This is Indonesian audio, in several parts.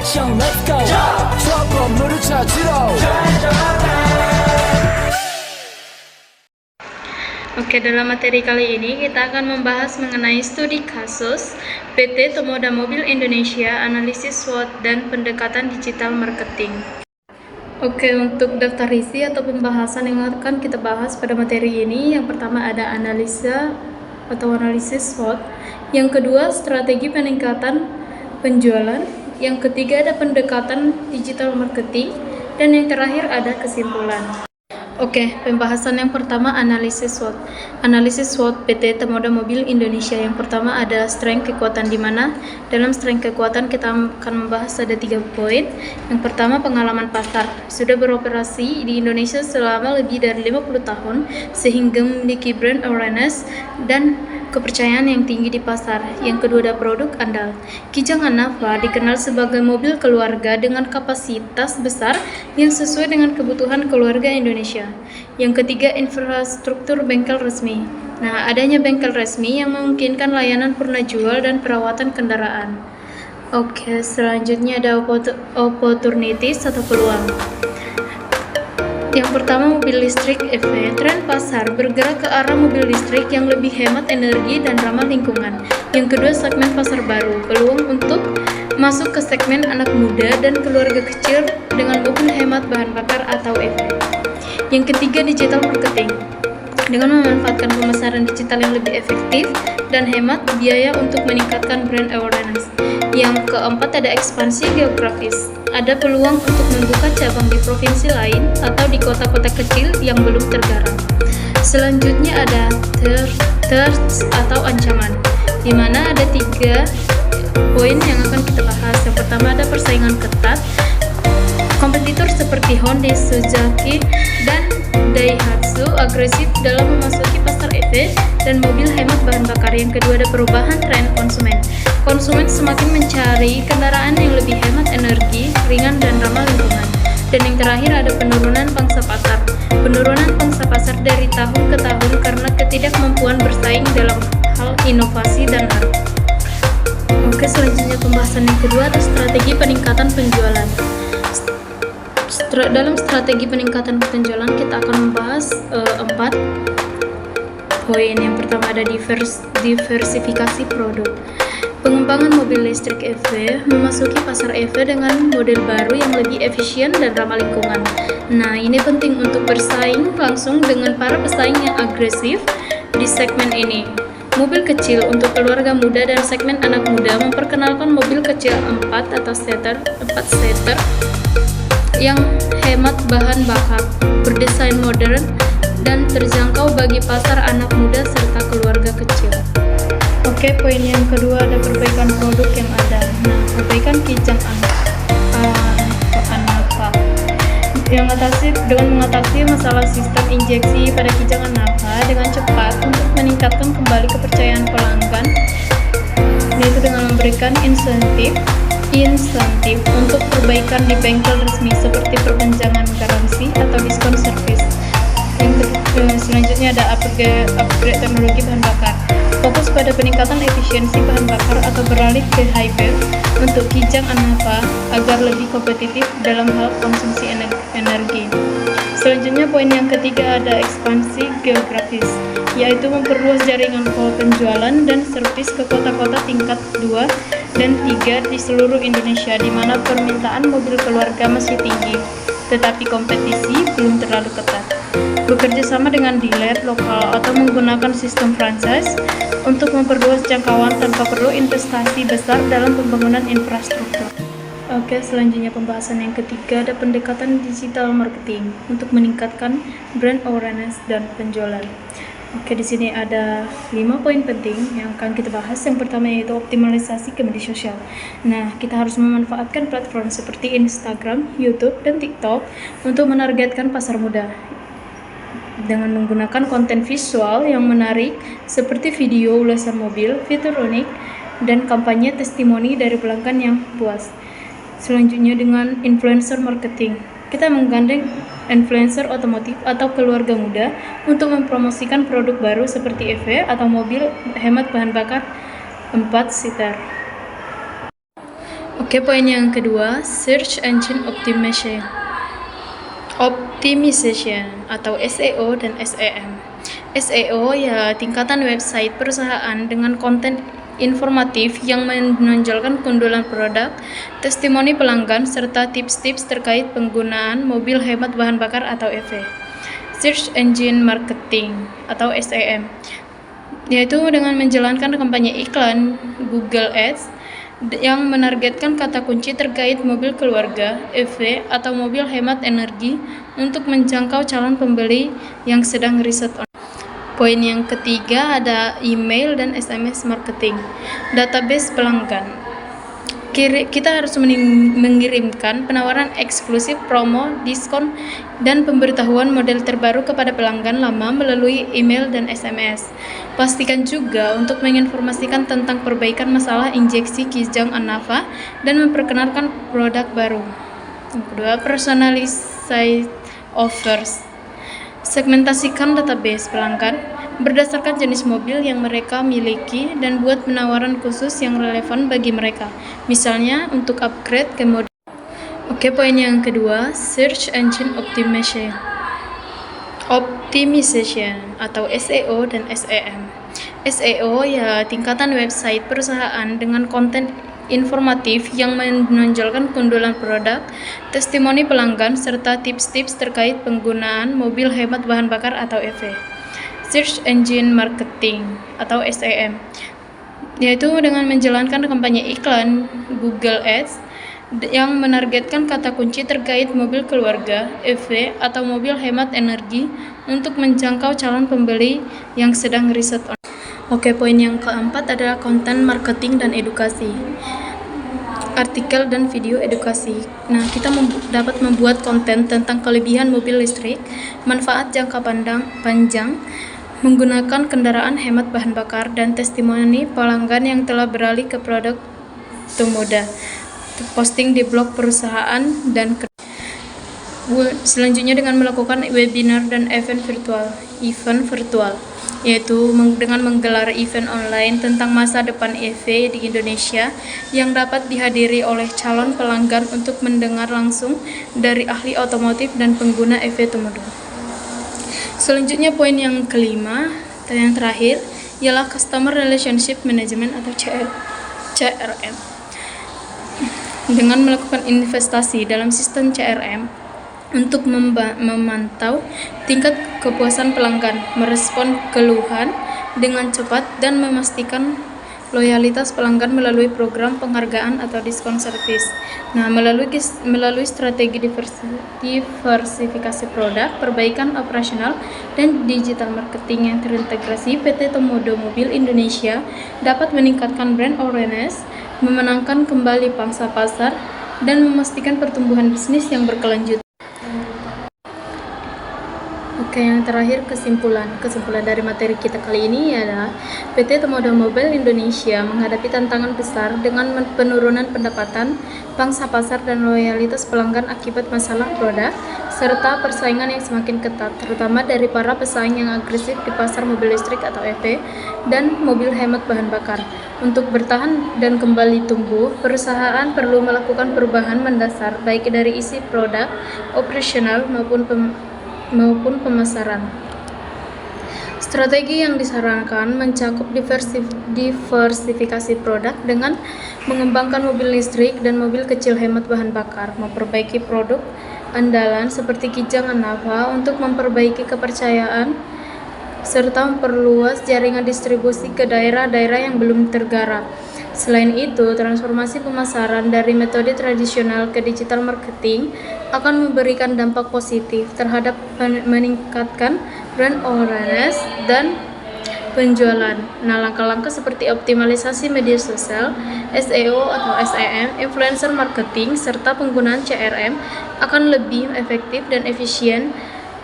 action, let's go. 추억 건물을 찾으러. Oke, dalam materi kali ini kita akan membahas mengenai studi kasus PT Tomoda Mobil Indonesia, analisis SWOT, dan pendekatan digital marketing. Oke, untuk daftar isi atau pembahasan yang akan kita bahas pada materi ini, yang pertama ada analisa atau analisis SWOT, yang kedua strategi peningkatan penjualan, yang ketiga ada pendekatan digital marketing, dan yang terakhir ada kesimpulan. Oke, pembahasan yang pertama analisis SWOT. Analisis SWOT PT Tomoda Mobil Indonesia. Yang pertama ada strength, kekuatan, di mana dalam strength kekuatan kita akan membahas ada 3 poin. Yang pertama pengalaman pasar. Sudah beroperasi di Indonesia selama lebih dari 50 tahun sehingga memiliki brand awareness dan kepercayaan yang tinggi di pasar. Yang kedua ada produk andal. Kijang Hanafa dikenal sebagai mobil keluarga dengan kapasitas besar yang sesuai dengan kebutuhan keluarga Indonesia. Yang ketiga infrastruktur bengkel resmi. Nah, adanya bengkel resmi yang memungkinkan layanan purna jual dan perawatan kendaraan. Oke, selanjutnya ada opportunities atau peluang. Yang pertama mobil listrik EV. Tren pasar bergerak ke arah mobil listrik yang lebih hemat energi dan ramah lingkungan. Yang kedua segmen pasar baru. Peluang untuk masuk ke segmen anak muda dan keluarga kecil dengan mobil hemat bahan bakar atau EV. Yang ketiga digital marketing. Dengan memanfaatkan pemasaran digital yang lebih efektif dan hemat biaya untuk meningkatkan brand awareness. Yang keempat ada ekspansi geografis. Ada peluang untuk membuka cabang di provinsi lain atau di kota-kota kecil yang belum tergarap. Selanjutnya ada threats atau ancaman, di mana ada 3 poin yang akan kita bahas. Yang pertama ada persaingan ketat. Kompetitor seperti Honda, Suzuki, dan Daihatsu agresif dalam memasuki pasar EV dan mobil hemat bahan bakar. Yang kedua ada perubahan tren konsumen. Konsumen semakin mencari kendaraan yang lebih hemat energi, ringan, dan ramah lingkungan. Dan yang terakhir ada penurunan pangsa pasar. Penurunan pangsa pasar dari tahun ke tahun karena ketidakmampuan bersaing dalam hal inovasi dan harga. Oke, selanjutnya pembahasan yang kedua ada strategi peningkatan penjualan. Dalam strategi peningkatan penjualan kita akan membahas 4 poin. Yang pertama ada diversifikasi produk. Pengembangan mobil listrik EV memasuki pasar EV dengan model baru yang lebih efisien dan ramah lingkungan. Nah, ini penting untuk bersaing langsung dengan para pesaing yang agresif di segmen ini. Mobil kecil untuk keluarga muda dan segmen anak muda memperkenalkan mobil kecil 4 seater yang hemat bahan bakar, berdesain modern, dan terjangkau bagi pasar anak muda serta keluarga kecil. Oke, poin yang kedua ada perbaikan produk yang ada. Nah, perbaikan Kijang Hanafa yang mengatasi masalah sistem injeksi pada Kijang Hanafa dengan cepat untuk meningkatkan kembali kepercayaan pelanggan, yaitu dengan memberikan insentif untuk perbaikan di bengkel resmi seperti perpanjangan garansi atau diskon servis. Yang selanjutnya ada upgrade teknologi bahan bakar. Fokus pada peningkatan efisiensi bahan bakar atau beralih ke hybrid untuk Kijang Hanafa agar lebih kompetitif dalam hal konsumsi energi. Selanjutnya poin yang ketiga ada ekspansi geografis, yaitu memperluas jaringan call penjualan dan servis ke kota-kota tingkat 2 dan 3 di seluruh Indonesia, di mana permintaan mobil keluarga masih tinggi, tetapi kompetisi belum terlalu ketat. Bekerja sama dengan dealer lokal atau menggunakan sistem franchise untuk memperluas jangkauan tanpa perlu investasi besar dalam pembangunan infrastruktur. Oke, selanjutnya pembahasan yang ketiga ada pendekatan digital marketing untuk meningkatkan brand awareness dan penjualan. Oke, di sini ada 5 poin penting yang akan kita bahas. Yang pertama yaitu optimalisasi ke media sosial. Nah, kita harus memanfaatkan platform seperti Instagram, YouTube, dan TikTok untuk menargetkan pasar muda dengan menggunakan konten visual yang menarik seperti video ulasan mobil, fitur unik, dan kampanye testimoni dari pelanggan yang puas. Selanjutnya dengan influencer marketing. Kita menggandeng influencer otomotif atau keluarga muda untuk mempromosikan produk baru seperti EV atau mobil hemat bahan bakar 4 seater. Oke, poin yang kedua, Search Engine Optimization atau SEO dan SEM. SEO ya tingkatan website perusahaan dengan konten informatif yang menonjolkan keunggulan produk, testimoni pelanggan, serta tips-tips terkait penggunaan mobil hemat bahan bakar atau EV. Search Engine Marketing atau SEM, yaitu dengan menjalankan kampanye iklan Google Ads yang menargetkan kata kunci terkait mobil keluarga, EV, atau mobil hemat energi untuk menjangkau calon pembeli yang sedang riset online. Poin yang ketiga ada email dan SMS marketing, database pelanggan. Kita harus mengirimkan penawaran eksklusif, promo, diskon, dan pemberitahuan model terbaru kepada pelanggan lama melalui email dan SMS. Pastikan juga untuk menginformasikan tentang perbaikan masalah injeksi Kijang Anava dan memperkenalkan produk baru. Yang kedua, personalized offers. Segmentasikan database pelanggan berdasarkan jenis mobil yang mereka miliki dan buat penawaran khusus yang relevan bagi mereka, misalnya untuk upgrade ke model. Oke, poin yang kedua, Search Engine Optimization atau SEO dan SEM. SEO ya tingkatan website perusahaan dengan konten informatif yang menonjolkan keunggulan produk, testimoni pelanggan, serta tips-tips terkait penggunaan mobil hemat bahan bakar atau EV. Search Engine Marketing atau SEM, yaitu dengan menjalankan kampanye iklan Google Ads yang menargetkan kata kunci terkait mobil keluarga, EV, atau mobil hemat energi untuk menjangkau calon pembeli yang sedang riset online. Oke, poin yang keempat adalah konten marketing dan edukasi. Artikel dan video edukasi. Nah, kita dapat membuat konten tentang kelebihan mobil listrik, manfaat jangka panjang, menggunakan kendaraan hemat bahan bakar, dan testimoni pelanggan yang telah beralih ke produk Tomoda. Posting di blog perusahaan dan selanjutnya dengan melakukan webinar dan event virtual, yaitu dengan menggelar event online tentang masa depan EV di Indonesia yang dapat dihadiri oleh calon pelanggan untuk mendengar langsung dari ahli otomotif dan pengguna EV Tomoda. Selanjutnya, poin yang kelima dan yang terakhir ialah Customer Relationship Management atau CRM. Dengan melakukan investasi dalam sistem CRM untuk memantau tingkat kepuasan pelanggan, merespon keluhan dengan cepat, dan memastikan loyalitas pelanggan melalui program penghargaan atau diskon servis. Nah, melalui strategi diversifikasi produk, perbaikan operasional, dan digital marketing yang terintegrasi, PT Tomoda Mobil Indonesia dapat meningkatkan brand awareness, memenangkan kembali pangsa pasar, dan memastikan pertumbuhan bisnis yang berkelanjutan. Oke, yang terakhir kesimpulan dari materi kita kali ini adalah PT Tomoda Mobil Indonesia menghadapi tantangan besar dengan penurunan pendapatan, pangsa pasar, dan loyalitas pelanggan akibat masalah produk serta persaingan yang semakin ketat, terutama dari para pesaing yang agresif di pasar mobil listrik atau EV dan mobil hemat bahan bakar. Untuk bertahan dan kembali tumbuh, perusahaan perlu melakukan perubahan mendasar baik dari isi produk, operasional maupun pemasaran. Strategi yang disarankan mencakup diversifikasi produk dengan mengembangkan mobil listrik dan mobil kecil hemat bahan bakar, memperbaiki produk andalan seperti Kijang Anava untuk memperbaiki kepercayaan, serta memperluas jaringan distribusi ke daerah-daerah yang belum tergarap. Selain itu, transformasi pemasaran dari metode tradisional ke digital marketing akan memberikan dampak positif terhadap meningkatkan brand awareness dan penjualan. Nah, langkah-langkah seperti optimalisasi media sosial, SEO atau SEM, influencer marketing, serta penggunaan CRM akan lebih efektif dan efisien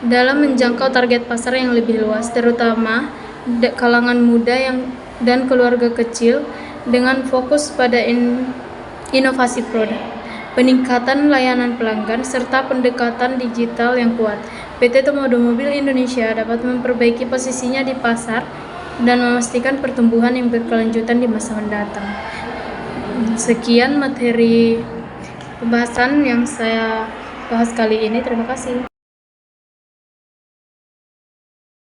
dalam menjangkau target pasar yang lebih luas, terutama kalangan muda dan keluarga kecil, dengan fokus pada inovasi produk, peningkatan layanan pelanggan, serta pendekatan digital yang kuat. PT Tomoda Mobil Indonesia dapat memperbaiki posisinya di pasar dan memastikan pertumbuhan yang berkelanjutan di masa mendatang. Sekian materi pembahasan yang saya bahas kali ini. Terima kasih.